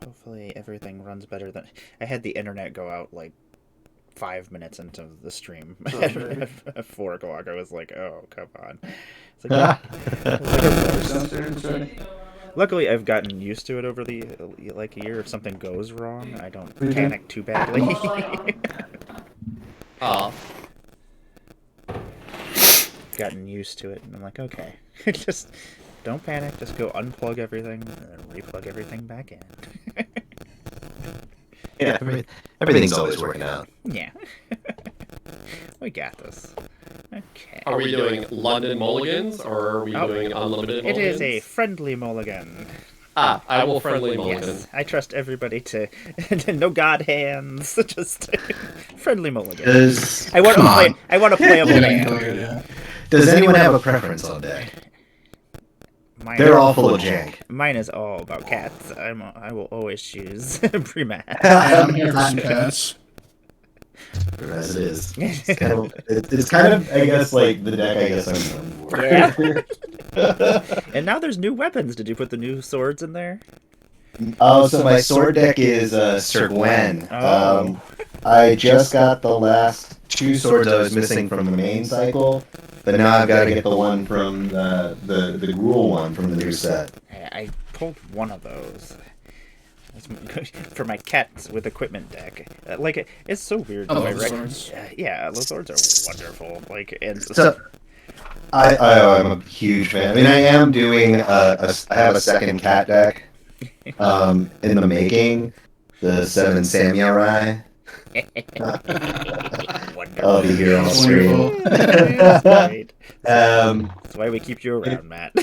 Hopefully everything runs better than... I had the internet go out, like, 5 minutes into the stream. At 4 o'clock, I was like, oh, come on. It's like, luckily, I've gotten used to it over the, like, a year. If something goes wrong, I don't panic too badly. Oh. Gotten used to it, and I'm like, okay. Just don't panic. Just go unplug everything, and then replug everything back in. Yeah, everything's always working out. Yeah. We got this. Okay. Are we doing London mulligans, or are we doing unlimited It mulligans? is a friendly mulligan. I will friendly mulligan. Yes, I trust everybody to no god hands, just friendly mulligan. I want a playable hand. Does anyone have a preference on deck? They're all full of jank. Mine is all about cats. I will always choose pre-mat. I'm here for some cats. As it is. It's kind of, I guess, like the deck I guess I'm for. And now there's new weapons. Did you put the new swords in there? Oh, so my sword deck is Sir Gwen. Oh. I just got the last 2 swords I was missing from the main cycle, but now I've got to get the one from the Gruul one from the new set. I pulled one of those. For my cats with equipment deck. Like, it's so weird. I love the swords. Yeah, those swords are wonderful. Like, and So, I'm a huge fan. I mean, I am doing I have a second cat deck in the making, the 7 Samurai. I'll be here on stream. That's why we keep you around, Matt.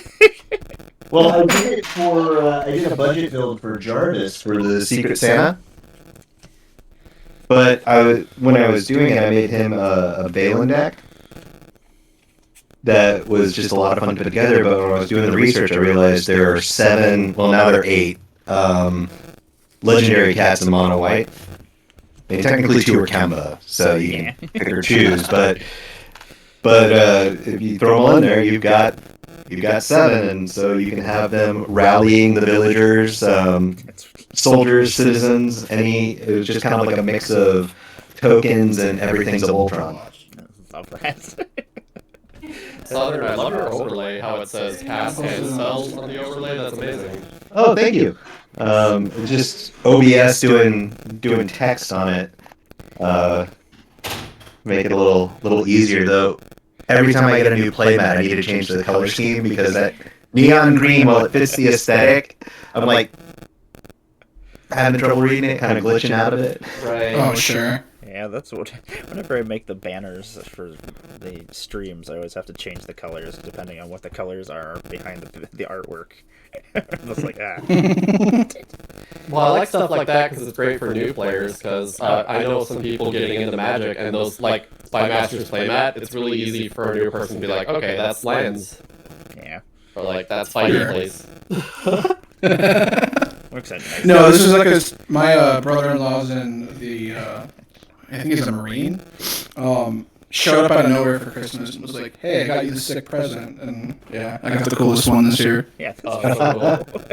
Well, I did it for I did a budget build for Jarvis for the Secret Santa. But when I was doing it, I made him a Balin deck that was just a lot of fun to put together. But when I was doing the research, I realized there are 7, well now there are 8 legendary cats in mono white. I mean, technically 2 are Kemba, so you can pick or choose. But if you throw them on there, you've got 7, and so you can have them rallying the villagers, soldiers, citizens. It was just kind of like a mix of tokens and everything's a Voltron. Love that. I love your overlay, how it says cast and spells on the overlay. That's amazing. Oh, thank you. Just OBS doing text on it. Make it a little easier though. Every time I get a new playmat, I need to change the color scheme because that neon green, while it fits the aesthetic, I'm like having trouble reading it, kind of glitching out of it. Right. Oh, sure. Yeah, that's what. Whenever I make the banners for the streams, I always have to change the colors depending on what the colors are behind the artwork. I'm just like, Well, I like stuff like that because it's great for new players. Because I know some people getting into Magic, and those like Spy Masters playmat. It's really easy for a new person to be like, okay, that's lands, Yeah. or like that's fighting place. Looks nice. No, this is like my brother-in-law's in the, I think he's a Marine, showed up out of nowhere for Christmas and was like, hey, I got you the sick present. And yeah, I got the coolest one this year. Yeah, Oh, that's that's cool. cool.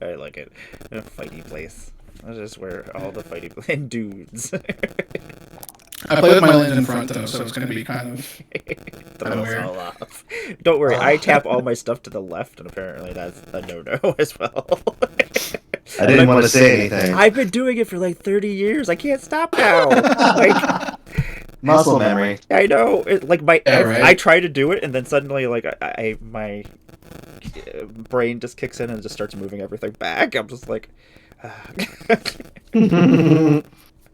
I like it. A fighty place. I just wear all the fighty and dudes. I play with my lands in front, though, so it's going to be kind of Throw us weird. all off. Don't worry, I tap all my stuff to the left, and apparently that's a no-no as well. I didn't want to say anything. I've been doing it for like 30 years. I can't stop now. Like, Muscle memory. I know. Yeah, right. I try to do it, and then suddenly, like, my brain just kicks in and just starts moving everything back. I'm just like, Alright,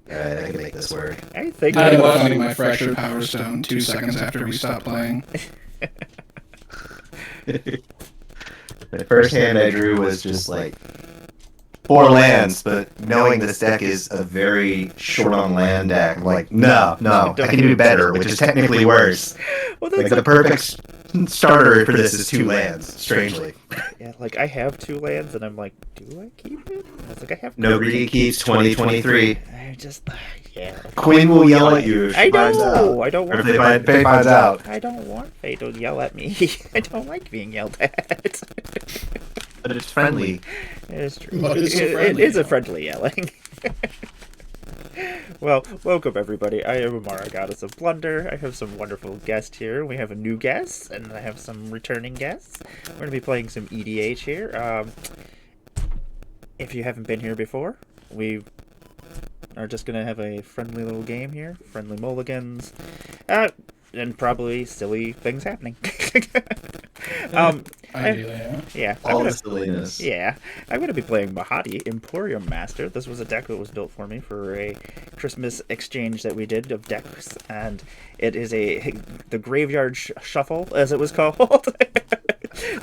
I can make this work. I think I ended up finding my fractured power stone 2 seconds after we stopped playing. The first hand I drew was just like 4 lands, but knowing this deck is a very short on land deck, I'm like, no, I can do better, which is technically worse. Well, Like the perfect starter for this is 2 lands, strangely. yeah, like I have 2 lands, and I'm like, do I keep it? I was like, I have No greedy keeps 2023. I just, yeah. Quinn will yell at you if she I finds out. know. I don't Or if want. Faye finds out. I don't want Faye to yell at me. I don't like being yelled at. but it's friendly. It is true. But it's so It friendly. is a friendly yelling. Well, welcome everybody. I am Emmara, Goddess of Blunder. I have some wonderful guests here. We have a new guest, and I have some returning guests. We're going to be playing some EDH here. If you haven't been here before, we are just going to have a friendly little game here. Friendly mulligans. And probably silly things happening. Ideally, Yeah. All the silliness. Yeah, I'm going to be playing Mahadi, Emporium Master. This was a deck that was built for me for a Christmas exchange that we did of decks, and it is the Graveyard Shuffle, as it was called.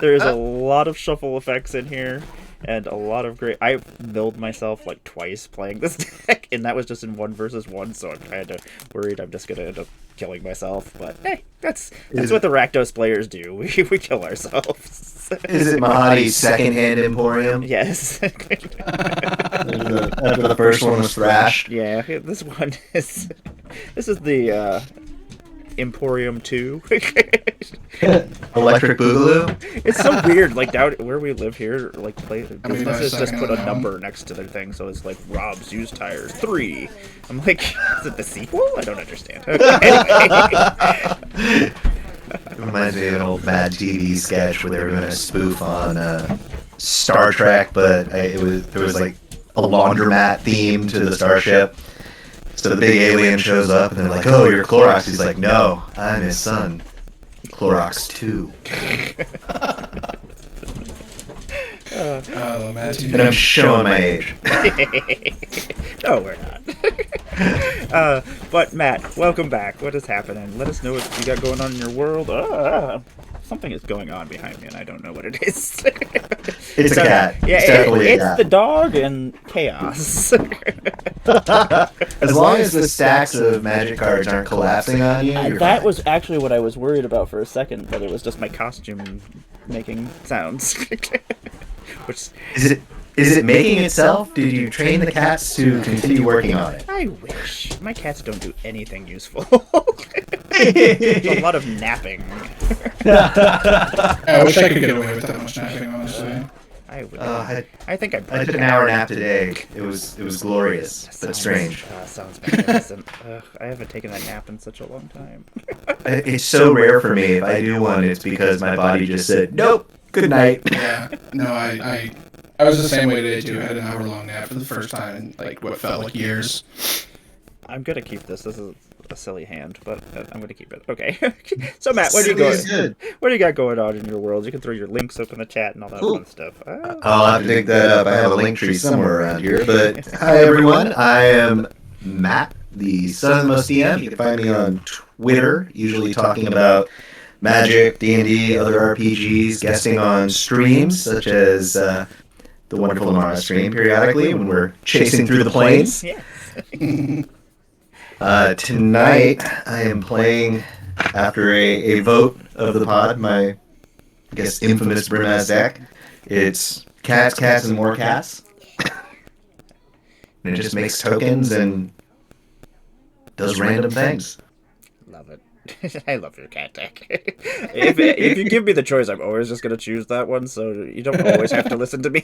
There is a lot of shuffle effects in here, and a lot of great... I milled myself like twice playing this deck, and that was just in 1 versus 1, so I'm kind of worried I'm just going to end up killing myself, but hey, that's what the Rakdos players do. We kill ourselves. Is it Mahadi's second-hand Emporium? Yes. After the first one was thrashed? Yeah, this one is... This is the Emporium 2. Electric Boogaloo? It's so weird, like down where we live here, like I mean, businesses just second put a one. number next to their thing, so it's like Rob's used tires 3. I'm like, is it the sequel? I don't understand. Anyway. It reminds me of an old Mad TV sketch where they were doing a spoof on Star Trek, but there was like a laundromat theme to the starship. So the big alien shows up, and they're like, "Oh, you're Clorox." He's like, "No, I'm his son, Clorox 2." And I'm showing my age. No, we're not. But Matt, welcome back. What is happening? Let us know what you got going on in your world. Something is going on behind me, and I don't know what it is. It's a cat. Yeah, It's definitely a it's cat. the dog and chaos. As long as the stacks of magic cards aren't collapsing on you, you're That fine. was actually what I was worried about for a second, but it was just my costume making sounds. Which Is it making itself? Did you train the cats to continue working on it? I wish. My cats don't do anything useful. A lot of napping. I wish I could get away with that much napping, honestly. I would. I think I'm. took an hour nap today. It was glorious, but strange. Sounds magnificent. I haven't taken a nap in such a long time. It's so rare for me. If I do one, it's because my body just said, "Nope, good night." Yeah. No, I was the same way today too. I had an hour-long nap for the first time in like what felt like years. I'm gonna keep this. This is a silly hand, but I'm gonna keep it. Okay. So Matt, what do you Silly is good. What do you got going on in your world? You can throw your links up in the chat and all that Cool. fun stuff. I'll have to dig that up. I have a link tree somewhere around here. But hi everyone, I am Matt, the son of the most DM. You can find me on Twitter, usually talking about Magic, D&D, other RPGs, guesting on streams such as the wonderful Emmara stream periodically when we're chasing through the plains. Yes. Tonight I am playing, after a vote of the pod, my, I guess, infamous Brimaz deck. It's cats, and more cats. And it just makes tokens and does random things. Love it. I love your cat deck. if you give me the choice, I'm always just gonna choose that one, so you don't always have to listen to me.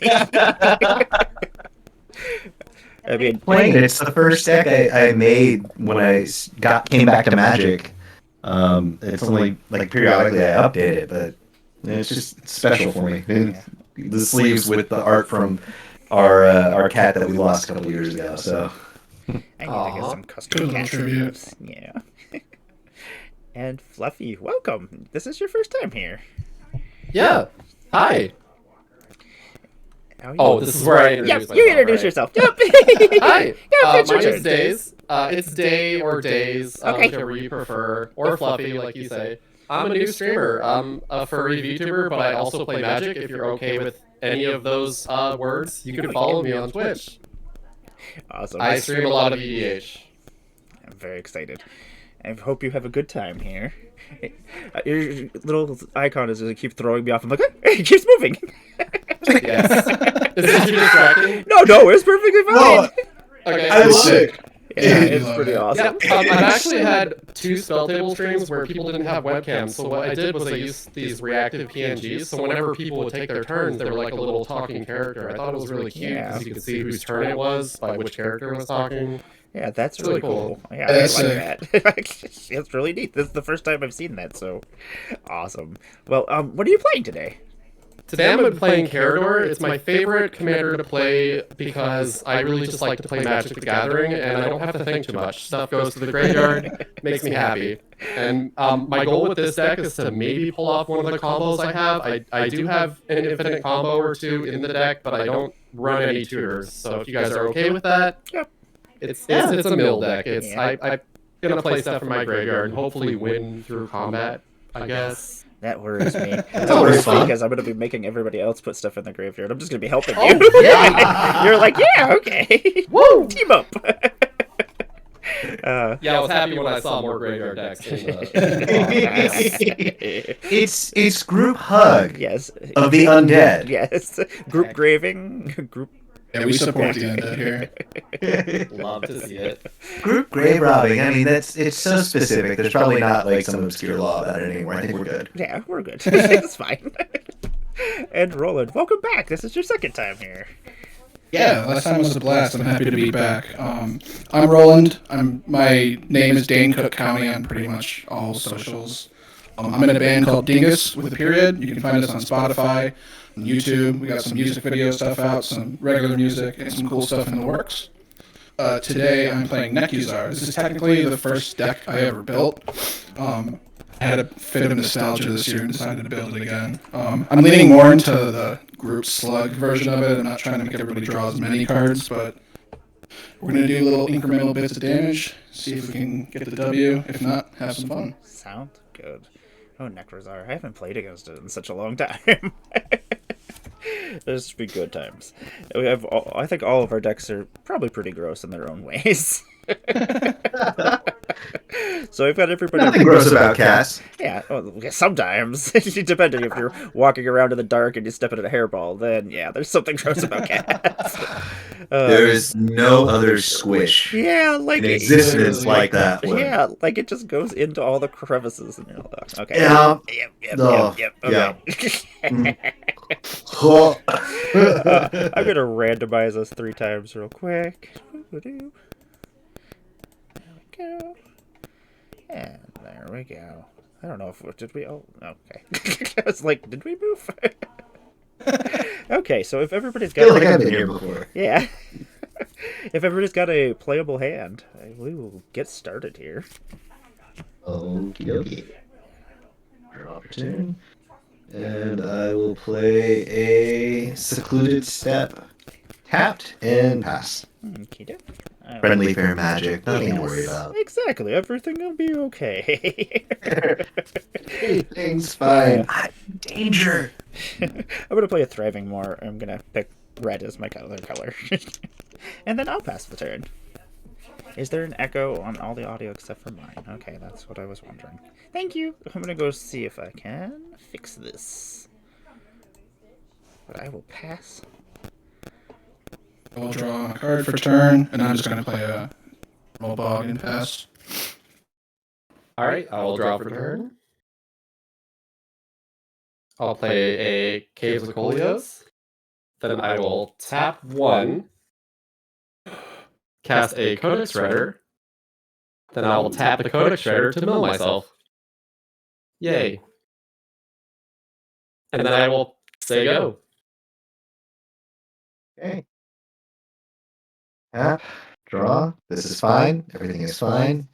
I mean, Playing it, it's the first deck I made when I came back to Magic. It's only like periodically I update it, but it's just special for me. The sleeves with the art from our cat that we lost a couple years ago. So I need to get some custom Good little cat tribute. sleeves. Yeah. And Fluffy, welcome. This is your first time here. Yeah. Hi. How are you? Oh, this is where I introduce Yep, myself. you introduce right? yourself. Yep. Hi. Yep, it's My your name's turn. Days. It's Day or Days, Okay. whichever you prefer, or Fluffy, like you say. I'm a new streamer. I'm a furry VTuber, but I also play Magic. If you're okay with any of those words, you can follow me on Twitch. Awesome. I stream a lot of EDH. I'm very excited. I hope you have a good time here. Your little icon is just keep throwing me off. I'm like, it keeps moving. Yes. Is this too distracting? No, it's perfectly fine. No, Okay. I was sick. Yeah, You it's love pretty it. awesome. Yeah, I've actually had 2 spell table streams where people didn't have webcams. So what I did was I used these reactive PNGs. So whenever people would take their turns, they were like a little talking character. I thought it was really cute because you could see whose turn it was by which character was talking. Yeah, that's It's really really cool. cool. Yeah, I That's like sick. that. It's really neat. This is the first time I've seen that, so awesome. Well, what are you playing today? Today I'm playing Carador. It's my favorite commander to play because I really just like to play Magic the Gathering and I don't have to think too much. Stuff goes to the graveyard, makes me happy. And my goal with this deck is to maybe pull off one of the combos I have. I do have an infinite combo or two in the deck, but I don't run any tutors. So if you guys are okay with that, Yep. it's a mill deck. Yeah. I'm gonna play stuff from my graveyard and hopefully win through combat, I guess. That worries me. That's always fun. Because I'm going to be making everybody else put stuff in the graveyard. I'm just going to be helping Oh, you. yeah! You're like, yeah, okay. Woo! Team up. Yeah, I was happy when I saw more graveyard decks in the... It's group hug Yes. of the undead. Yes. Group graving. Group. Yeah, we support the undead here. Love to see it. Group grave robbing. I mean, it's so specific. There's probably not like some obscure law about it anymore. I think we're good. Yeah, we're good. It's fine. And Roland, welcome back. This is your second time here. Yeah, last time was a blast. I'm happy to be back. I'm Roland. My name is Dane Cook County on pretty much all socials. I'm in a band called Dingus with a period. You can find us on Spotify, on YouTube. We got some music video stuff out, some regular music, and some cool stuff in the works. Today I'm playing Nekuzar. This is technically the first deck I ever built. I had a fit of nostalgia this year and decided to build it again. I'm leaning more into the group slug version of it. I'm not trying to make everybody draw as many cards, but we're going to do little incremental bits of damage, see if we can get the W. If not, have some fun. Sounds good. Oh, Necrozar. I haven't played against it in such a long time. This should be good times. We have, I think all of our decks are probably pretty gross in their own ways. So we've got everybody. Nothing gross about cats. Yeah, well, sometimes. Depending if you're walking around in the dark and you step into a hairball, then yeah, there's something gross about cats. There is no other squish Yeah, like in existence like that one. Yeah, like it just goes into all the crevices and you're like, okay. Yeah. Yep. Oh, Okay. Oh. I'm gonna randomize us 3 times real quick. There we go. And there we go. I don't know if did we. Oh, okay. I was like, did we move? Okay, so if everybody's I got, feel like I've been here before. yeah, if everybody's got a playable hand, we will get started here. Okie dokie. Draw for turn. And I will play a secluded step. Tapped and pass. Okay. Friendly fair magic. Nothing to worry about. Exactly. Everything will be okay. Everything's fine. Danger. I'm gonna play a Thriving Moor. I'm gonna pick red as my color, and then I'll pass the turn. Is there an echo on all the audio except for mine? Okay, that's what I was wondering. Thank you. I'm gonna go see if I can fix this. But I will pass. I'll draw a card for turn, and I'm just going to play a roll bog and pass. Alright, I will draw for turn. I'll play a Caves of Colios. Then I will tap 1, cast a Codex Shredder. Then I will tap the Codex Shredder to mill myself. Yay. And then I will say go. Okay. Tap. Draw. This is fine. Everything is fine.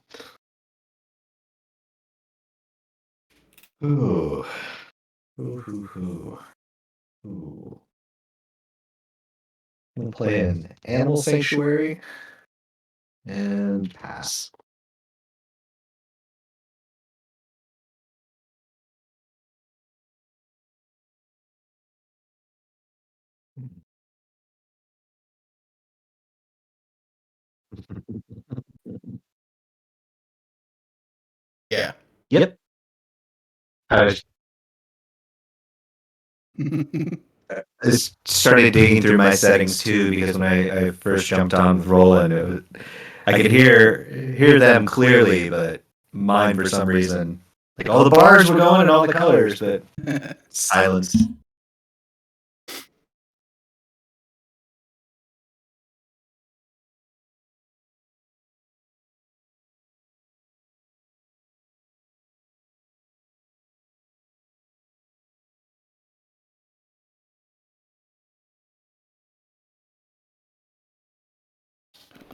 Ooh. Ooh. I'm gonna play an Animal Sanctuary and pass. Yeah. Yep. I just started digging through my settings too because when I first jumped on with Roland, I could hear them clearly, but mine for some reason, like all the bars were going and all the colors, but silence.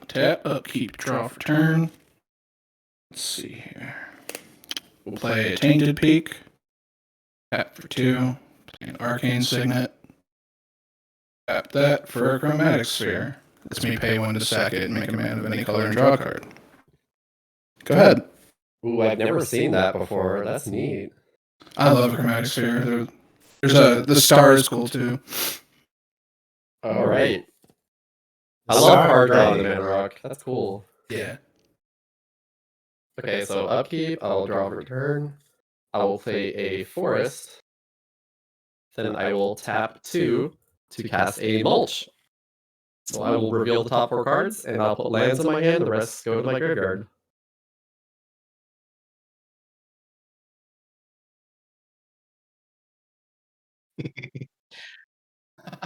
Tap, upkeep, draw for turn. Let's see here. We'll play a Tainted Peak. Tap for 2. Play an Arcane Signet. Tap that for a Chromatic Sphere. Lets me pay 1 to sack it and make a mana of any color and draw a card. Go ahead. Ooh, I've never seen that before. That's neat. I love a Chromatic Sphere. The star is cool too. All right. I love hard draw in Mana Rock. That's cool. Yeah. Okay, so upkeep, I'll draw for turn. I will play a forest. Then I will tap 2 to cast a mulch. So I will reveal the top 4 cards, and I'll put lands in my hand, the rest go to my graveyard.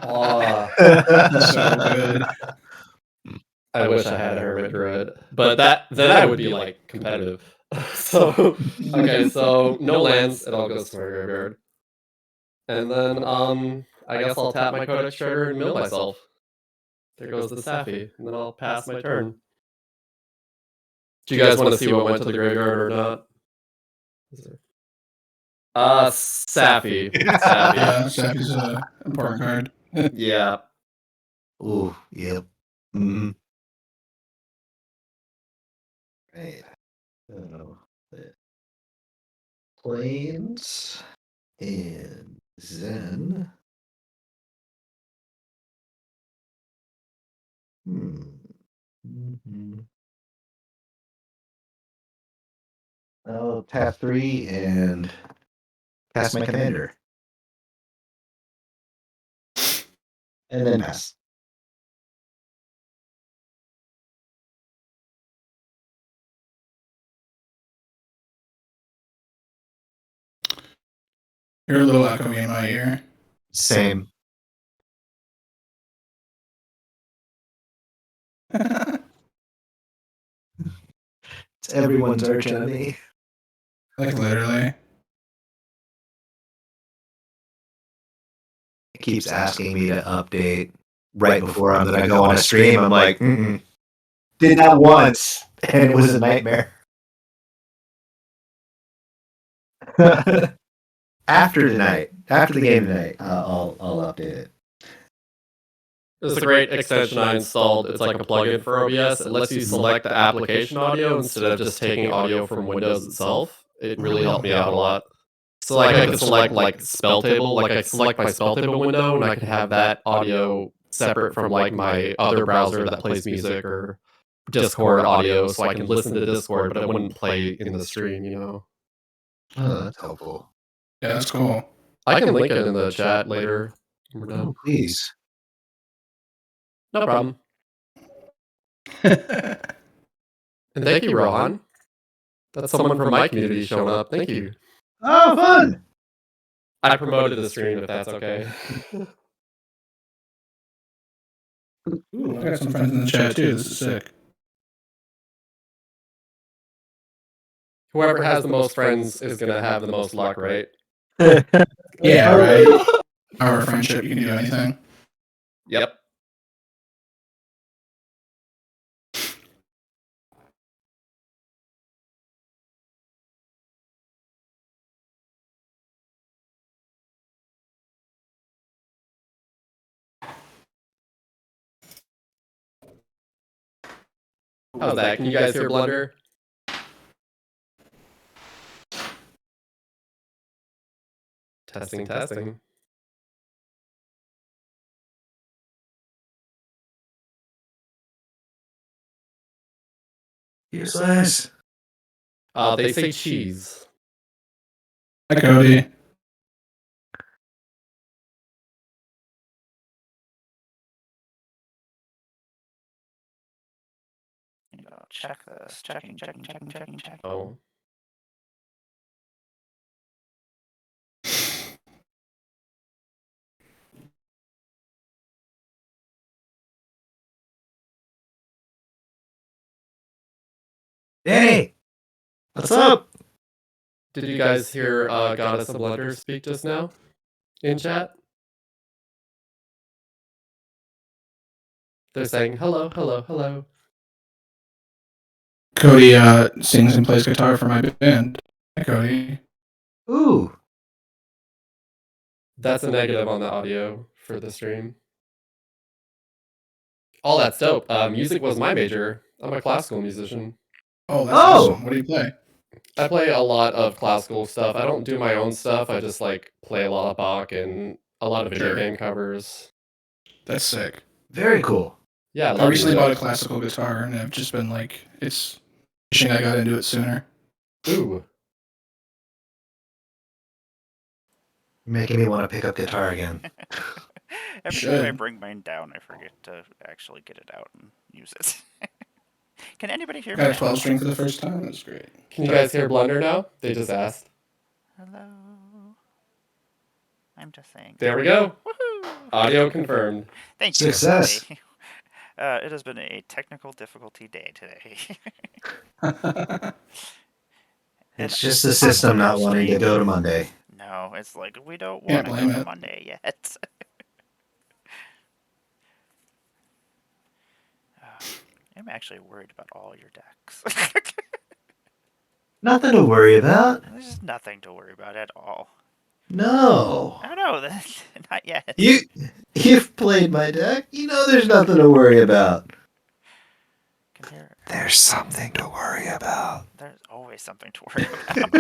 Aw, So good. I wish I had a Hermit Druid. But then I would be like competitive. So okay, so no lands, it all goes to my graveyard. And then I guess I'll tap my Codex Shredder and mill myself. There goes the Safi, and then I'll pass my turn. Do you guys want to see what went to the graveyard or not? Safi. Safi. Yeah, Sappy's an important card. Yeah. Ooh, yep. Mm-hmm. Right. So, planes and Zen. Mm-hmm. I'll tap 3 and cast my commander. And then pass. You're a little echoey in my ear. Same. It's everyone's arch enemy. Like literally. It keeps asking me to update right before I'm going to go on a stream. I'm like, mm-mm. Did that once, and it was a nightmare. After the game tonight, I'll update it. It's a great extension I installed. It's like a plugin for OBS. It lets you select the application audio instead of just taking audio from Windows itself. It really helped me out a lot. So like I could select like spell table, like I select my spell table window, and I could have that audio separate from like my other browser that plays music or Discord audio, so I can listen to Discord, but it wouldn't play in the stream, you know. Oh, that's helpful. Yeah, that's cool. I can link it in the chat later. We're done. Please. No problem. And thank you, Rohan. That's someone from my community showing up. Thank you. Oh, fun! I promoted the stream if that's okay. Ooh, I got some friends in the chat too. This is sick. Whoever has the most friends is gonna have the most luck, right? Yeah, right. Our friendship, you can do anything. Yep. How's that? Can you guys hear Blunder? Testing, testing. Useless. They say cheese. Hi, Cody. Check this. Checking. Oh. Danny, what's up? Did you guys hear Goddess of Blender speak just now in chat? They're saying hello, hello, hello. Cody sings and plays guitar for my band. Hi, Cody. Ooh, That's a negative on the audio for the stream. All that's dope. Music was my major. I'm a classical musician. Oh, that's Oh! awesome. What do you play? I play a lot of classical stuff. I don't do my own stuff. I just like play a lot of Bach and a lot of video Sure. game covers. That's sick. very cool. Yeah, I recently bought a classical guitar, and I've just been like, it's wishing I got into it sooner. Ooh. Making me want to pick up guitar again. Every time I Should. bring mine down, I forget to actually get it out and use it. Can anybody hear me? Got a now? 12 string for the first time. That's great. Can you guys hear Blender now? They just asked. Hello. I'm just saying. There we go. Woohoo! Audio confirmed. Thank you. Success. everybody. It has been a technical difficulty day today. It's just the system not wanting to go to Monday. No, it's like we don't Can't want to blame go to it. Monday yet. I'm actually worried about all your decks. Nothing to worry about. There's nothing to worry about at all. No. I don't know, not yet. You've played my deck. You know there's nothing to worry about. Can hear, There's something to worry about. there's always something to worry about.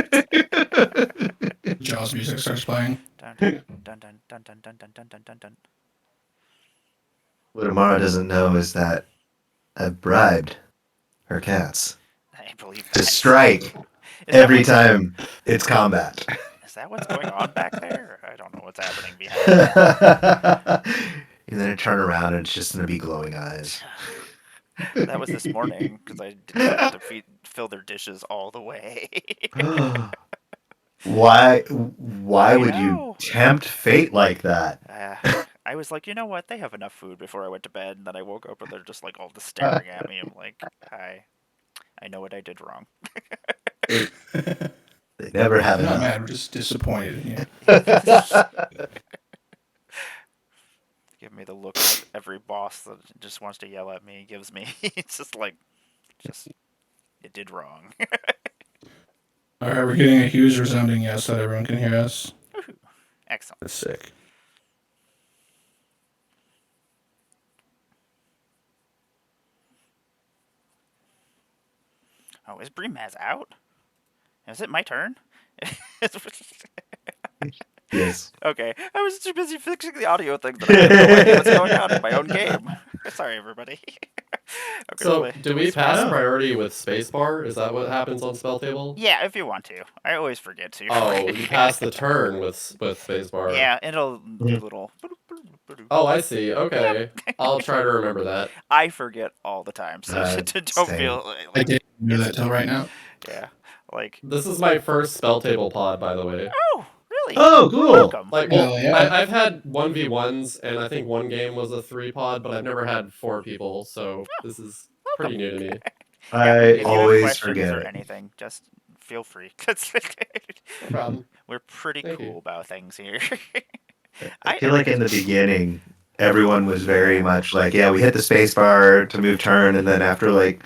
Jaws music starts playing. Dun dun dun dun dun dun dun dun dun dun dun. What Emmara doesn't know is that I've bribed her cats I believe to that. strike Is that every what's- time it's combat. Is that what's going on back there? I don't know what's happening behind. And then I turn around and it's just gonna be glowing eyes. That was this morning because I decided to fill their dishes all the way. Why I would you know. tempt fate like that? I was like, you know what? They have enough food before I went to bed, and then I woke up and they're just like all just staring at me. I'm like, I know what I did wrong. They never have I'm not enough. mad. We're just disappointed in you. Give me the look that every boss that just wants to yell at me gives me. It's just like, it did wrong. All right, we're getting a huge resounding yes that everyone can hear us. Excellent. That's sick. Oh, is Breemaz out? Is it my turn? Yes. Okay, I was too busy fixing the audio thing that I had no idea what's going on in my own game. Sorry, everybody. Okay, So, wait. do we pass priority with spacebar? Is that what happens on spell table? Yeah, if you want to. I always forget to. Oh, you pass the turn with spacebar. Yeah, it'll do little. Oh, I see. Okay. I'll try to remember that. I forget all the time, so don't same. feel I like didn't know that till right now. yeah, like This is my first spell table pod, by the way. oh really? Oh, cool. Welcome. Like, well, Hell yeah. I've had 1v1s, and I think one game was a 3 pod, but I've never had 4 people, so this is pretty new to me. I If you have always questions forget or it. anything, just feel free. No problem. We're pretty Thank cool you. about things here. I feel like in the beginning, everyone was very much like, yeah, we hit the space bar to move turn, and then after like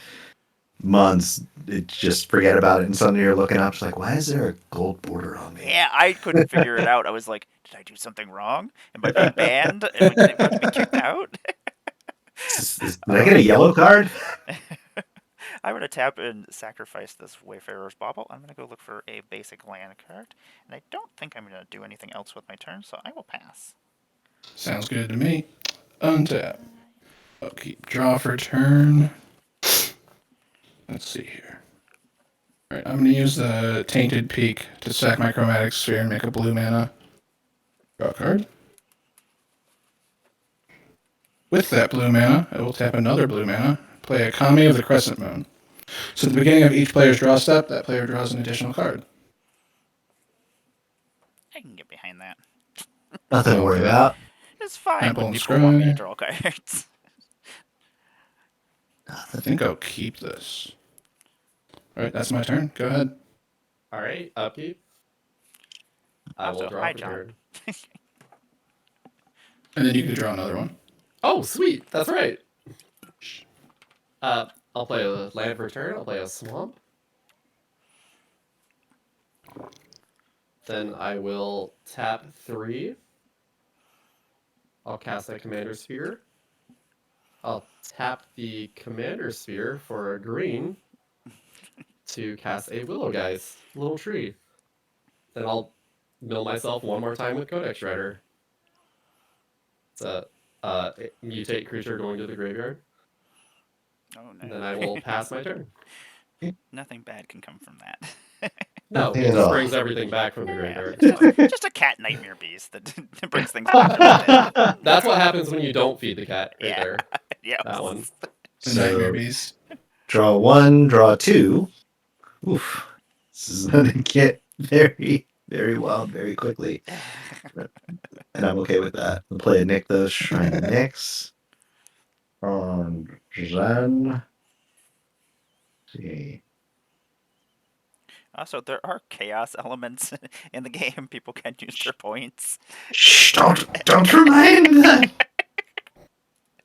months, it just forget about it, and suddenly you're looking up, it's like, why is there a gold border on me? Yeah, I couldn't figure it out. I was like, did I do something wrong? Am I being banned? Am I about to be kicked out? Did I get a yellow card? I'm going to tap and sacrifice this Wayfarer's Bauble. I'm going to go look for a basic land card. And I don't think I'm going to do anything else with my turn, so I will pass. Sounds good to me. Untap. I'll keep draw for turn. Let's see here. Alright, I'm going to use the Tainted Peak to sack my Chromatic Sphere and make a blue mana. Draw a card. With that blue mana, I will tap another blue mana, play a Kami of the Crescent Moon. So at the beginning of each player's draw step, that player draws an additional card. I can get behind that. Nothing to worry Okay. about. It's fine Pineapple when and people want me to scry. draw cards. I think I'll keep this. All right, that's my turn. Go ahead. All right, upkeep. I will Also, draw hi, for John. turn. And then you can draw another one. Oh, sweet. That's right. I'll play a land for turn. I'll play a swamp. Then I will tap 3. I'll cast a Commander Sphere. I'll tap the Commander Sphere for a green to cast a Willow Geist, little tree. Then I'll mill myself one more time with Codex Shredder. It's a mutate creature going to the graveyard. Oh no. And then I will pass my turn. Nothing bad can come from that. No, Nothing it at just all. brings everything back from the Yeah, graveyard. just a cat nightmare beast that brings things back from the dead. That's what happens when you don't feed the cat right Yeah. there. Yep. That one. The Nightmare So Beast. draw 1, draw 2. Oof. This is going to get very, very wild very quickly. And I'm okay with that. We'll play a Nick the Shrine of Nyx. On Jan. See. Also, there are chaos elements in the game. People can use their points. Shh, don't remind that.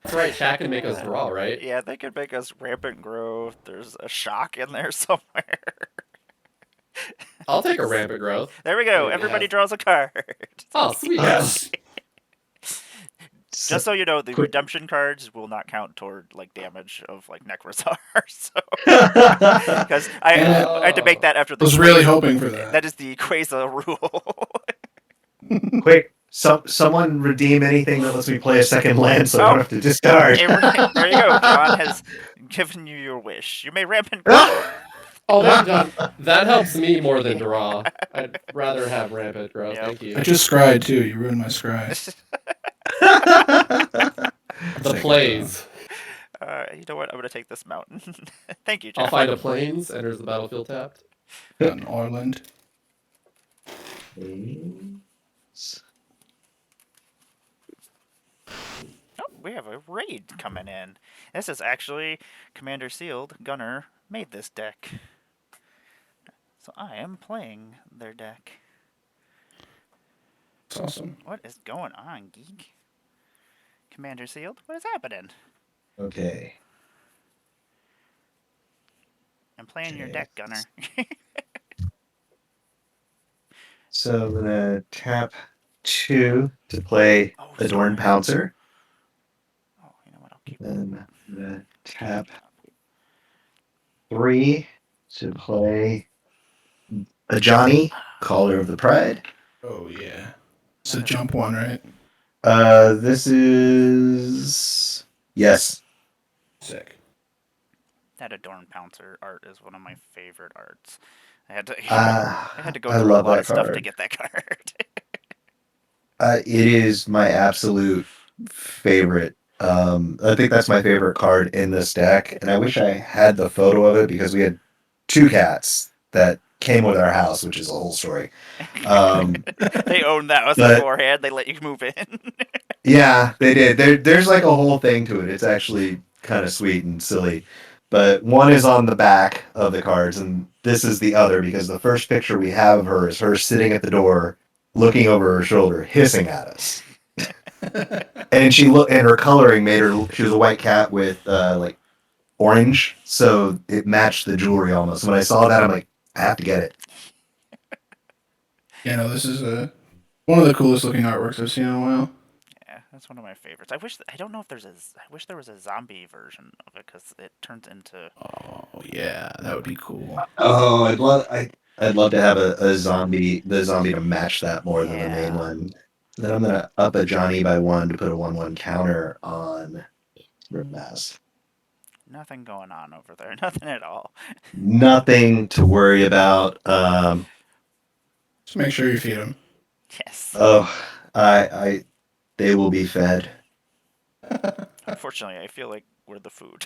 That's right, Shaq can make us draw, right? Yeah, they could make us rampant growth. There's a shock in there somewhere. I'll take a rampant growth. There we go. Yeah. Everybody draws a card. Oh, sweet. Yes. Just so you know, the Quick. redemption cards will not count toward like damage of like Necrozar. So, because I had to make that after I the. was really hoping for that. That is the Quasar rule. Quick, someone redeem anything that lets me play a second land so I don't have to discard. There you go. John has given you your wish. You may rampant growth. Oh, thank you, John. That helps me more than draw. I'd rather have rampant growth. Yep. Thank you. I just scried too. You ruined my scry. The plays. You know what? I'm gonna take this mountain. Thank you, John. I'll find a plains. Enters the battlefield tapped. On Orland. Oh, we have a raid coming in. This is actually Commander Sealed Gunner made this deck. So I am playing their deck. It's awesome. What is going on, geek? Commander Sealed, what is happening? Okay. I'm playing your Okay. deck, Gunner. So I'm gonna tap 2 to play Oh, Adorn sorry. Pouncer. Oh, you know what? I'll keep. Then I'm gonna tap 3 to play a Johnny, Caller of the Pride. Oh yeah. It's a jump one, right? This is yes. Sick. That Adorn Pouncer art is one of my favorite arts. I had to. I had to go I through a love lot that of stuff to card. get that card. It is my absolute favorite. I think that's my favorite card in this deck, and I wish I had the photo of it because we had 2 cats that came with our house, which is a whole story. They owned that house but- beforehand. They let you move in. Yeah, they did. There's like a whole thing to it. It's actually kind of sweet and silly. But one is on the back of the cards, and this is the other because the first picture we have of her is her sitting at the door, looking over her shoulder, hissing at us. And and her coloring made her. She was a white cat with like orange, so it matched the jewelry almost. When I saw that, I'm like, I have to get it. Yeah, no, this is one of the coolest looking artworks I've seen in a while. Yeah, that's one of my favorites. I don't know if there's a. I wish there was a zombie version of it because it turns into. Oh yeah, that would be cool. Oh, I'd love to have the zombie to match that more than the main Yeah. one. Then I'm gonna up a Johnny by 1 to put a 1/1 counter on Mass. Nothing going on over there. Nothing at all. Nothing to worry about. Just make sure you feed them. Yes. They will be fed. Unfortunately, I feel like we're the food.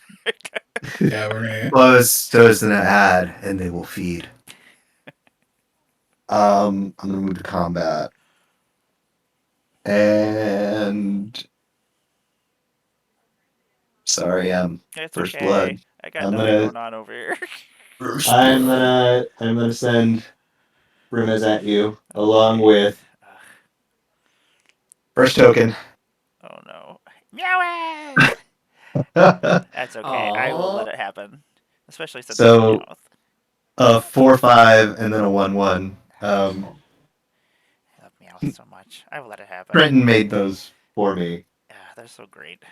Yeah, we're gonna. close an ad, and they will feed. I'm gonna move to combat, and sorry, It's first okay. blood. I got I'm nothing gonna going on over here. I'm gonna send Rimas at you along with Ugh, first token. oh no. Meowth! That's okay. I will let Aww. it happen. Especially since it's So Meowth. a 4/5 and then a 1/1. I love Meowth so much. I will let it happen. Trenton made those for me. Yeah, they're so great.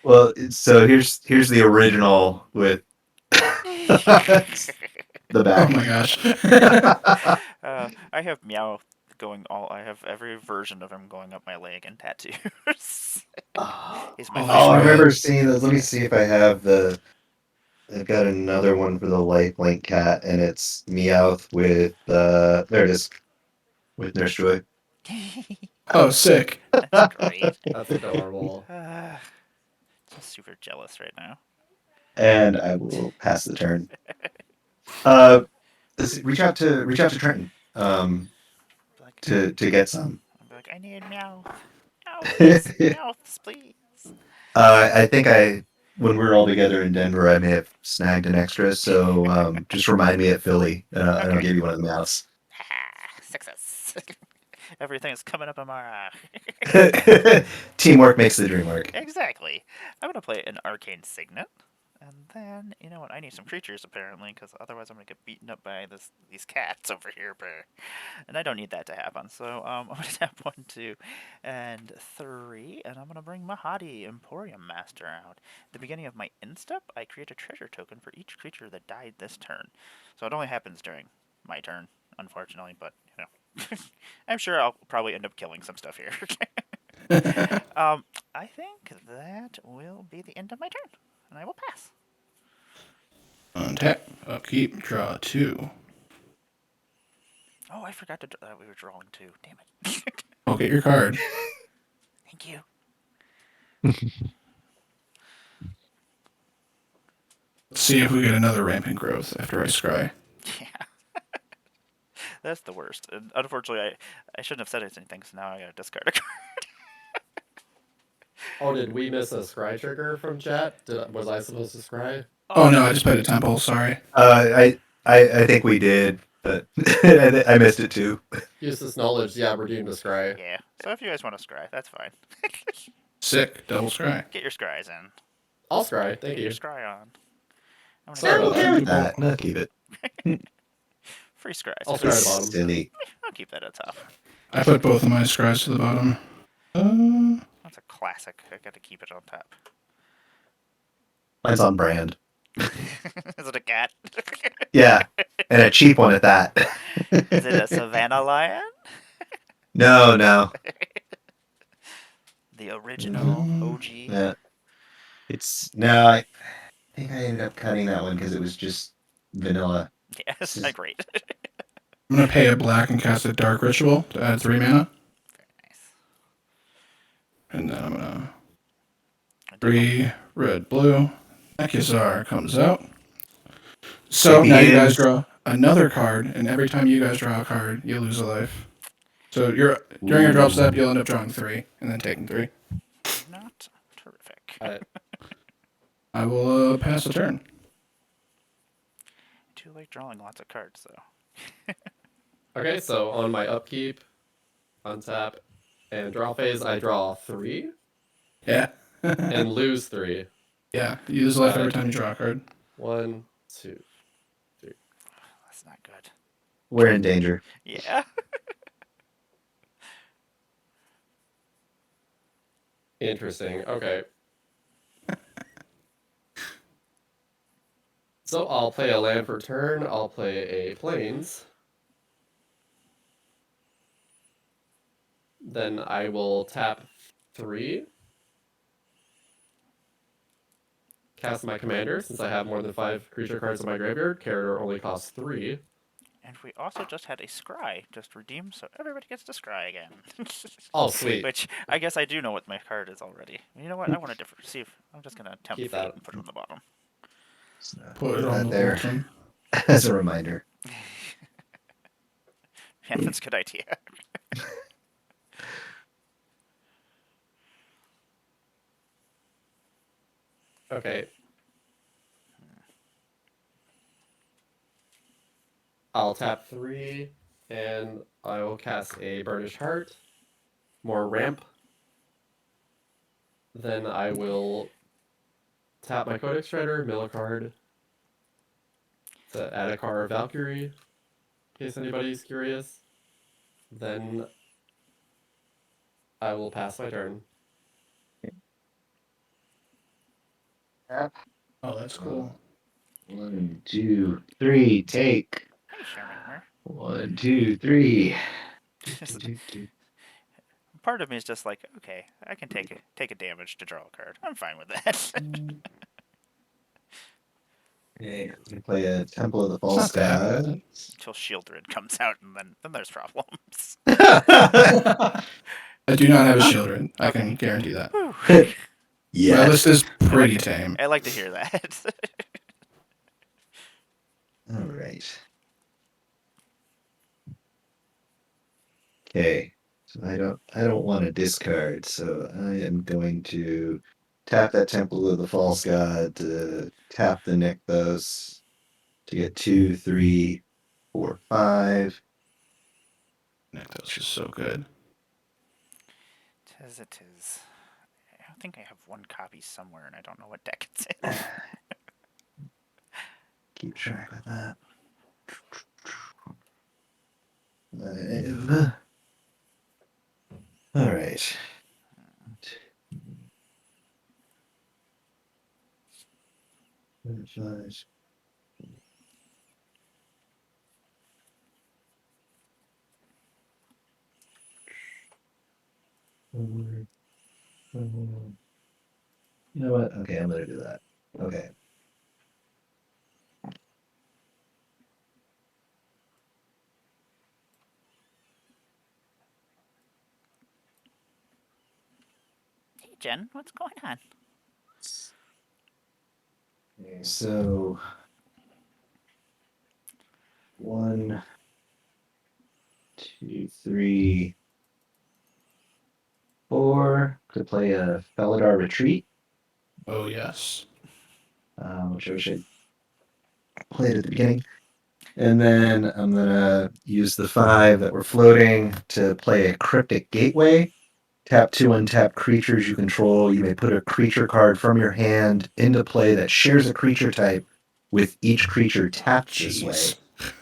Well, so here's the original with the Oh back. my gosh. I have Meowth going all. I have every version of him going up my leg in tattoos. Oh, He's my Holy I favorite. remember shit. seeing those. Let me see if I have the. I've got another one for the light blank cat, and it's Meowth with there it is with Nurse Joy. Oh, sick. That's great. That's adorable. Just super jealous right now. And I will pass the turn. Reach out to Trenton. Like, To get some. I'll be like, I need Meowth. Meowths, Meowths, please. I think when we were all together in Denver, I may have snagged an extra. So just remind me at Philly, and I'll Okay. give you one of the mouths. Success. Everything's coming up, Emmara. Teamwork makes the dream work. Exactly. I'm gonna play an arcane signet, and then you know what? I need some creatures apparently, because otherwise I'm gonna get beaten up by these cats over here, and I don't need that to happen. So I'm gonna tap 1, 2, and 3, and I'm gonna bring Mahadi Emporium Master out. At the beginning of my end step, I create a treasure token for each creature that died this turn. So it only happens during my turn, unfortunately, but you know, I'm sure I'll probably end up killing some stuff here. I think that will be the end of my turn, and I will pass. Untap, upkeep, draw 2. Oh, I forgot to. We were drawing too. Damn it. Oh, get your card. Thank you. Let's see if we get another rampant growth after I scry. Yeah, that's the worst. And unfortunately, I shouldn't have said anything, so now I gotta discard a card. Oh, did we miss a scry trigger from chat? Was I supposed to scry? Oh no, I just played a temple, sorry. I think we did, but I missed it too. Use this knowledge. Yeah, we're doing the scry. Yeah. So if you guys want to scry, that's fine. Sick, double scry. Get your scries in. I'll scry. Thank Get you. your scry on. I'm Sorry I'm about okay that. with that. No, keep it. Free scries. I'll scry at the bottom. Silly. I'll keep that at top. I put both of my scries to the bottom. That's a classic. I got to keep it on top. Mine's on brand. Is it a cat? Yeah, and a cheap one at that. Is it a Savannah lion? No. The original OG. Yeah. I think I ended up cutting that one because it was just vanilla. Yes, not great. I'm gonna pay a black and cast a dark ritual to add 3 mana. Nice. And then I'm gonna I do hope- 3 red, blue. Ekizar comes out. So now you guys draw another card, and every time you guys draw a card, you lose a life. So during your drop step, you'll end up drawing 3 and then taking 3. Not terrific. I will pass the turn. I do like drawing lots of cards, though. Okay, so on my upkeep, untap, and draw phase, I draw 3 Yeah. and lose 3. Yeah, you lose a life every time you draw a card. 1, 2. That's not good. We're in danger. Yeah. Interesting. Okay. So I'll play a land for turn. I'll play a plains. Then I will tap 3. Cast my commander, since I have more than 5 creature cards in my graveyard. Character only costs 3. And we also just had a scry just redeemed, so everybody gets to scry again. Oh, sweet. Which I guess I do know what my card is already. You know what? I want to see if I'm just gonna tempt Keep fate that. and put it on the bottom. So Put it that on the there bulletin. as a reminder. Yeah, that's a good idea. Okay. I'll tap 3, and I will cast a Burnished Heart. More ramp. Then I will tap my Codex Shredder, mill a card to add a card of Valkyrie, in case anybody's curious. Then I will pass my turn. Oh, that's cool. 1, 2, 3, take. Hey, Sherman. 1, 2, 3. Part of me is just like, okay, I can take a damage to draw a card. I'm fine with that. Okay, we play a Temple of the It's False not that God. bad. Until Shieldred comes out, and then there's problems. I do not have a children. I can guarantee that. Whew. My list is I pretty like to, tame. I like to hear that. All right. Okay. So I don't want to discard, so I am going to tap that Temple of the False God to tap the Nykthos to get 2, 3, 4, 5. Nykthos is so good. Tis it is. I think I have one copy somewhere, and I don't know what deck it's in. Keep track of that. 5. All right. 5. You know what? Okay, I'm gonna do that. Okay. Hey, Jen, what's going on? Okay, so 1, 2, 3, 4. Could play a Felidar Retreat, Oh, yes. which I wish I played at the beginning. And then I'm gonna use the 5 that were floating to play a Cryptic Gateway. Tap 2 untapped creatures you control. You may put a creature card from your hand into play that shares a creature type with each creature tapped this way. Jeez.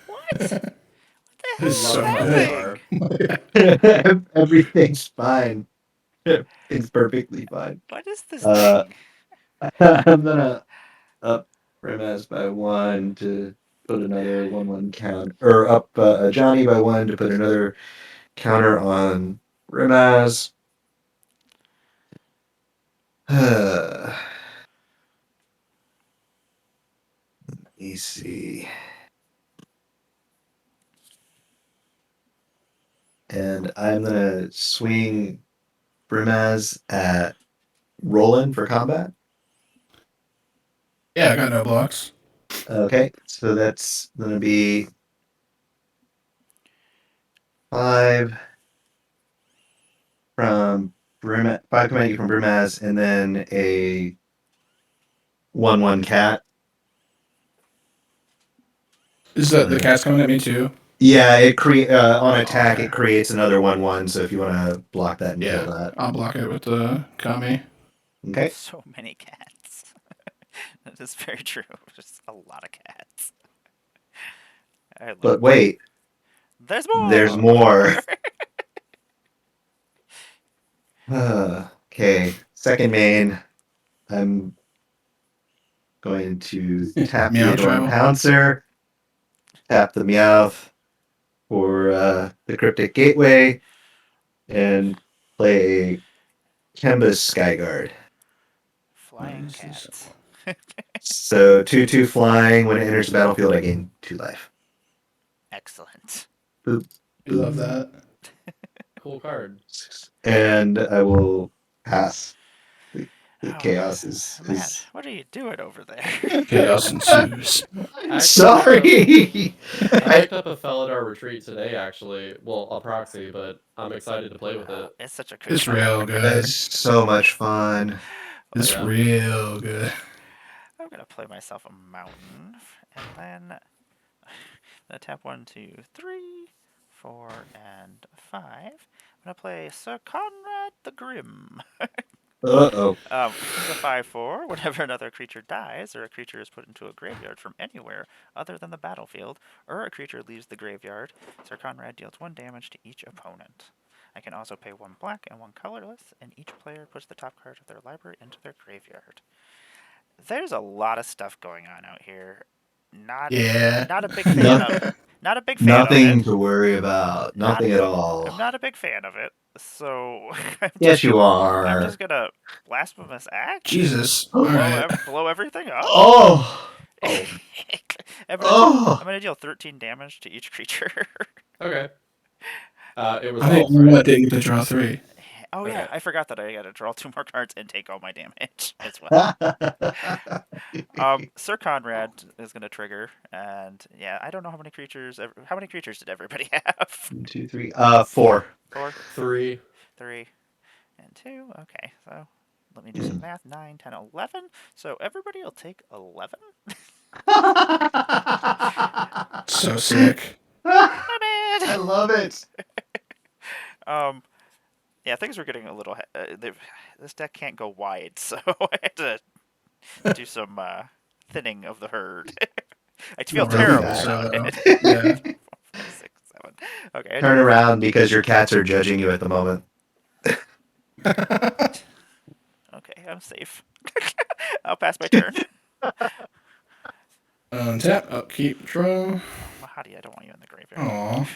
What? What the That is hell so is good. happening? Everything's fine. It's perfectly fine. What is this Uh, thing? I'm gonna up Remez by 1 to put another 1/1 count, or up Johnny by 1 to put another counter on Remez. Let me see. And I'm gonna swing Brimaz at Roland for combat. Yeah, I got no blocks. Okay, so that's gonna be 5 from 5 command from Brimaz, and then a 1/1 cat. Is the cat's coming at me too? Yeah, it on attack it creates another 1/1. So if you want to block that and kill Yeah, that, I'll block it with the Kami. okay. So many cats. That is very true. Just a lot of cats. But wait, There's more. there's more. Okay, second main. I'm going to tap the Meow Adorn Tribal. Pouncer, tap the Meowth for the Cryptic Gateway, and play Kemba's Skyguard. Flying This is- cats. So 2/2 flying. When it enters the battlefield, I gain 2 life. Excellent. Boop. We love that. Cool card. And I will pass. Chaos is. Matt, what are you doing over there? Chaos ensues. I'm sorry. I picked up a Felidar Retreat today, actually. Well, a proxy, but I'm excited to play with it. It's such a good It's card. real good. It's so much fun. It's Yeah. real good. I'm gonna play myself a mountain, and then I'm gonna tap 1, 2, 3, 4, and 5. I'm gonna play Sir Conrad the Grim. Uh-oh. It's a 5/4. Whenever another creature dies, or a creature is put into a graveyard from anywhere other than the battlefield, or a creature leaves the graveyard, Sir Conrad deals 1 damage to each opponent. I can also pay 1 black and 1 colorless, and each player puts the top card of their library into their graveyard. There's a lot of stuff going on out here. Not a big fan of. Not a big fan Nothing of it. to worry about. Nothing at all. I'm not a big fan of it. So Yes, you I'm are. just gonna blasphemous act. Jesus. All right. Blow everything up. Oh. I'm Oh. gonna deal 13 damage to each creature. Okay. It was I think right? they get to draw 3. Oh yeah, Okay. I forgot that I gotta draw 2 more cards and take all my damage as well. Sir Conrad is gonna trigger, and yeah, I don't know how many creatures. How many creatures did everybody have? 1, 2, 3. 4. 4, 3. 3, and 2. Okay, so let me do some math. 9, 10, 11. So everybody will take 11. So sick. I love it. Yeah, things were getting a little. This deck can't go wide, so I had to do some thinning of the herd. I feel Not really, terrible so, about it. yeah. 4, 5, 6, 7. Okay. I Turn did- around because your cats are judging you at the moment. Okay, I'm safe. I'll pass my turn. Untap, upkeep, draw. Mahadi, I don't want you in the graveyard. Aw.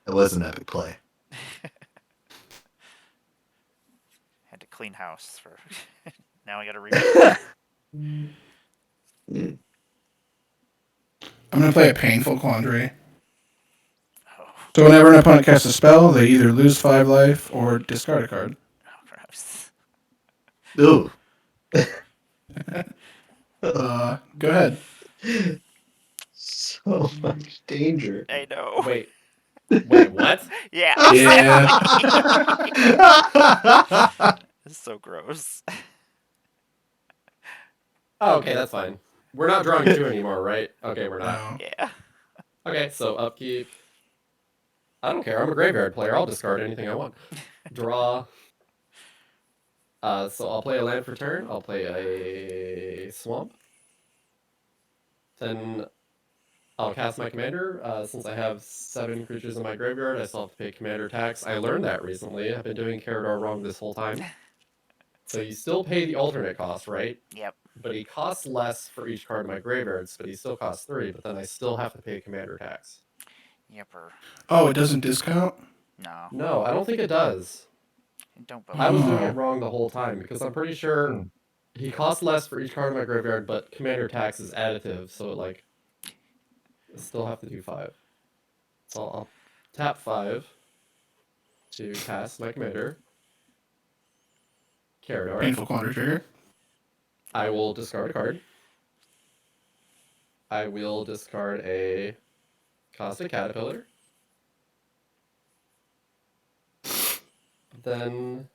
It was an epic play. Had to clean house for. Now I gotta read. I'm gonna play a painful quandary. Oh, So whenever an opponent casts a spell, they either lose 5 life or discard a card. gross. Ooh. Go ahead. So much danger. I know. Wait, what? Yeah. Yeah. This is so gross. Oh, okay, that's fine. We're not drawing 2 anymore, right? Okay, we're not. No. Yeah. Okay, so upkeep. I don't care. I'm a graveyard player. I'll discard anything I want. Draw. So I'll play a land for turn. I'll play a swamp. Then I'll cast my commander. Since I have 7 creatures in my graveyard, I still have to pay commander tax. I learned that recently. I've been doing Carador wrong this whole time. So you still pay the alternate cost, right? Yep. But he costs less for each card in my graveyards, but he still costs 3, but then I still have to pay commander tax. Yepper. Oh, it doesn't discount? No. No, I don't think it does. Don't I was doing Oh. it wrong the whole time because I'm pretty sure he costs less for each card in my graveyard, but commander tax is additive, so like I still have to do 5. So I'll tap 5 to cast my commander. Carador. Painful quandary trigger. I will discard a card. I will discard a Caustic Caterpillar. Then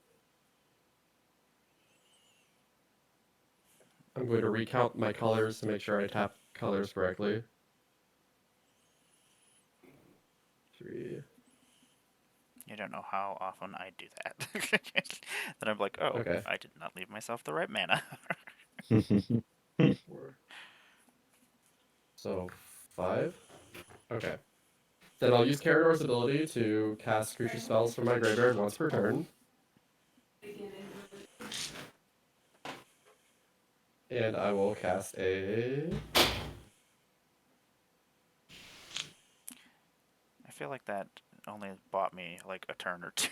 I'm going to recount my colors to make sure I tap colors correctly. 3. You don't know how often I do that. Then I'm like, oh, Okay. I did not leave myself the right mana. 4. So 5. Okay. Then I'll use Carador's ability to cast creature spells from my graveyard once per turn. And I will cast a... I feel like that only bought me like a turn or 2.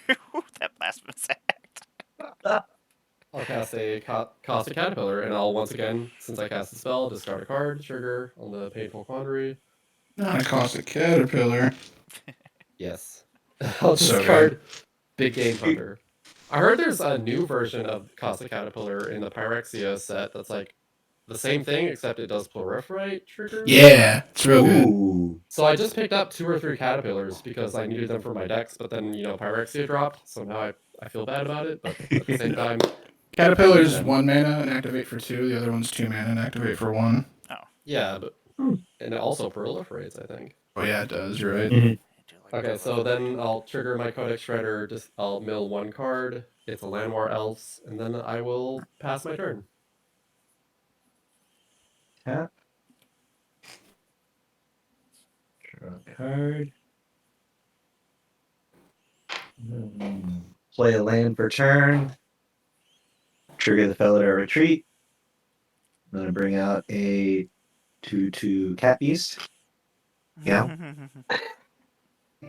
That blasphemous act. I'll cast a Caustic Caterpillar, and I'll once again, since I cast the spell, discard a card, trigger on the Painful Quandary. Not a caustic caterpillar. Yes. I'll So discard Big game hunter. I heard there's a new version of Cosmic Caterpillar in the Pyrexia set that's like the same thing, except it does proliferate triggers. Yeah, it's real good. Ooh. So I just picked up 2 or 3 caterpillars because I needed them for my decks, but then Pyrexia dropped, so now I feel bad about it, but at the same time, Caterpillar's Yeah. 1 mana and activate for 2. The other one's 2 mana and activate for 1. yeah, but and it also proliferates, I think. Oh yeah, it does. You're right. Mhm. Okay, so then I'll trigger my Codex Shredder. Just I'll mill 1 card. It's a Land War Elves, and then I will pass my turn. Tap. Draw a card. Play a land for turn. Trigger the Felidar Retreat. I'm gonna bring out a 2/2 Cat Beast. Yeah.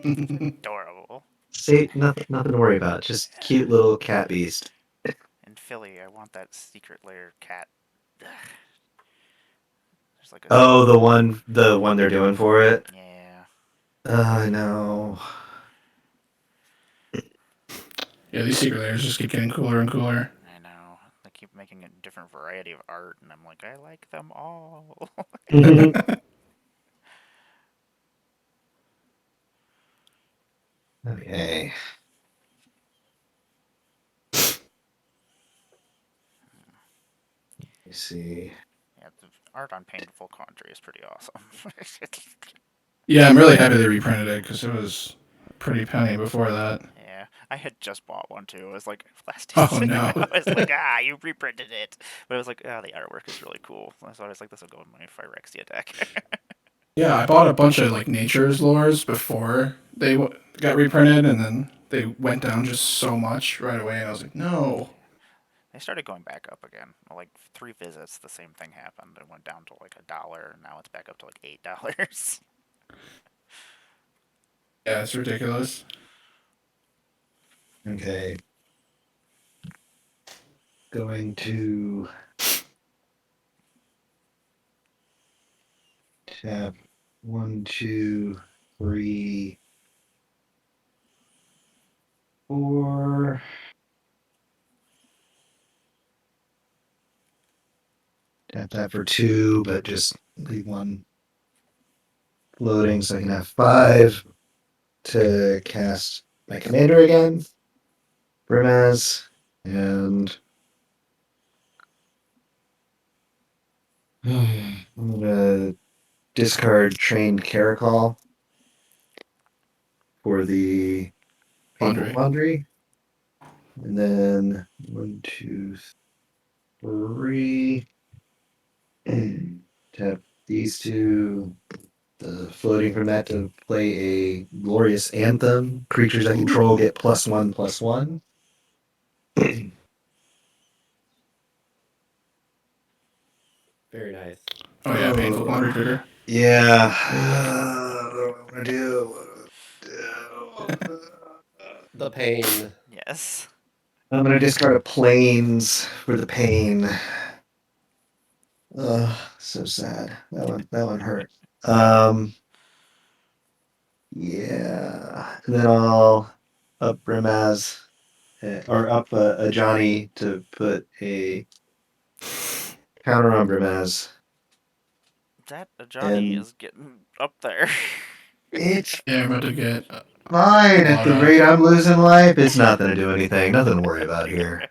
Adorable. Say nothing to worry about. Just cute little Cat Beast. In Philly, I want that secret lair cat. There's like a Oh, the one they're doing for it. yeah. I know. Yeah, these secret layers just keep getting cooler and cooler. I know. They keep making a different variety of art, and I'm like, I like them all. Okay. Let me see. Yeah, the art on Painful Country is pretty awesome. Yeah, I'm really happy they reprinted it because it was a pretty penny before that. Yeah, I had just bought one too. It was like last Oh, no. I was like, you reprinted it. But it was like, the artwork is really cool. So I was like, this will go in my Phyrexia deck. Yeah, I bought a bunch of like nature's lures before they got reprinted, and then they went down just so much right away, and I was like, no. They started going back up again. Like 3 visits, the same thing happened. It went down to like $1, and now it's back up to like $8. Yeah, it's ridiculous. Okay. Going to tap 1, 2, 3, 4. Tap that for 2, but just leave 1 floating so I can have 5 to cast my commander again. Brimaz. And I'm gonna discard Trained Caracol for the Painful Quandary. And then 1, 2, 3. Tap these 2. The floating from that to play a Glorious Anthem. Creatures I control get +1/+1. Very nice. Oh yeah, painful quandary trigger. Yeah. What do I want to do? The pain. Yes. I'm gonna discard a Plains for the pain. So sad. That one hurt. Yeah. And then I'll up Brimaz, or up a Johnny to put a counter on Brimaz. That Johnny And- is getting up there. It's Yeah, I'm about to get. fine at the rate I'm losing life. It's not gonna do anything. Nothing to worry about here.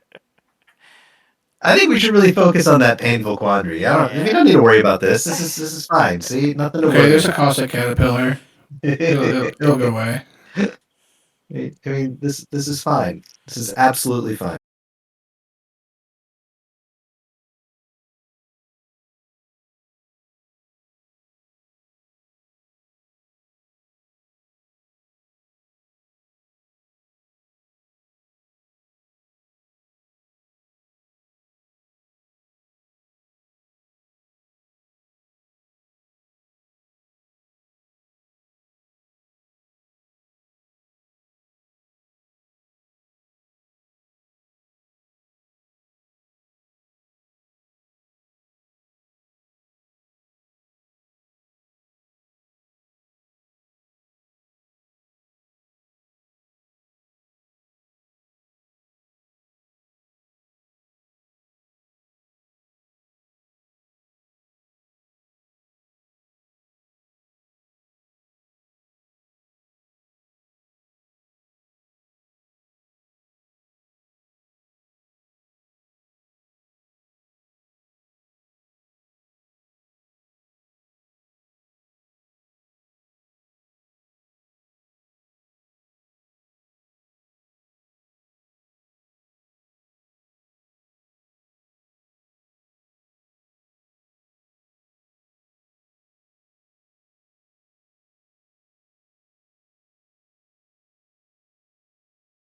I think we should really focus on that painful quandary. We don't need to worry about this. This is fine. See, nothing to Okay, worry there's a about. Cossack Caterpillar. It'll go away. I mean, this is fine. This is absolutely fine.